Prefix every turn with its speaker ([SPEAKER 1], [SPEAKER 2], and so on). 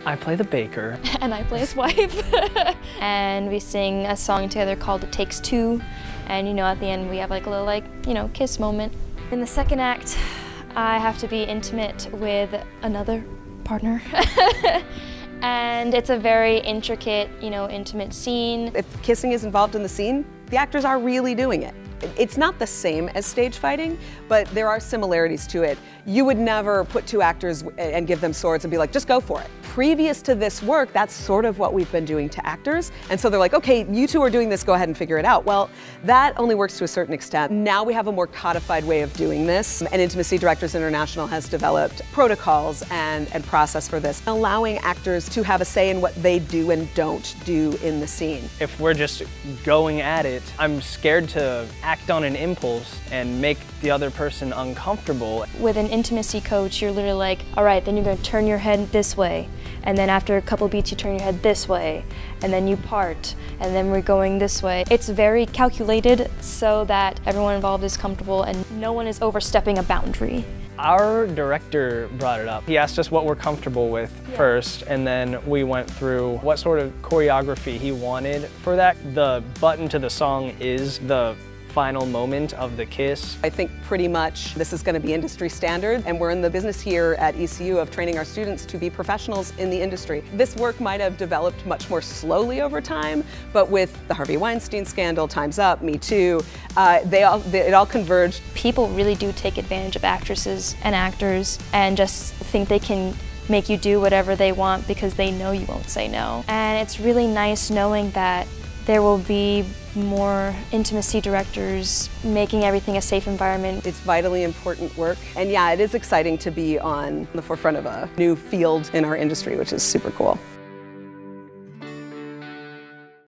[SPEAKER 1] I play the baker.
[SPEAKER 2] And I play his wife. And we sing a song together called It Takes Two. And at the end we have like a little kiss moment. In the second act, I have to be intimate with another partner. And it's a very intricate, intimate scene.
[SPEAKER 3] If kissing is involved in the scene, the actors are really doing it. It's not the same as stage fighting, but there are similarities to it. You would never put two actors and give them swords and be like, just go for it. Previous to this work, that's sort of what we've been doing to actors. And so they're like, okay, you two are doing this, go ahead and figure it out. Well, that only works to a certain extent. Now we have a more codified way of doing this. And Intimacy Directors International has developed protocols and process for this, allowing actors to have a say in what they do and don't do in the scene.
[SPEAKER 1] If we're just going at it, I'm scared to act on an impulse and make the other person uncomfortable.
[SPEAKER 2] With an intimacy coach, you're literally like, all right, then you're going to turn your head this way. And then after a couple beats, you turn your head this way. And then you part. And then we're going this way. It's very calculated so that everyone involved is comfortable and no one is overstepping a boundary.
[SPEAKER 1] Our director brought it up. He asked us what we're comfortable with first, and then we went through what sort of choreography he wanted for that. The button to the song is the final moment of the kiss.
[SPEAKER 3] I think pretty much this is going to be industry standard, and we're in the business here at ECU of training our students to be professionals in the industry. This work might have developed much more slowly over time, but with the Harvey Weinstein scandal, Time's Up, Me Too, it all converged.
[SPEAKER 2] People really do take advantage of actresses and actors and just think they can make you do whatever they want because they know you won't say no. And it's really nice knowing that there will be more intimacy directors making everything a safe environment.
[SPEAKER 3] It's vitally important work, and yeah, it is exciting to be on the forefront of a new field in our industry, which is super cool.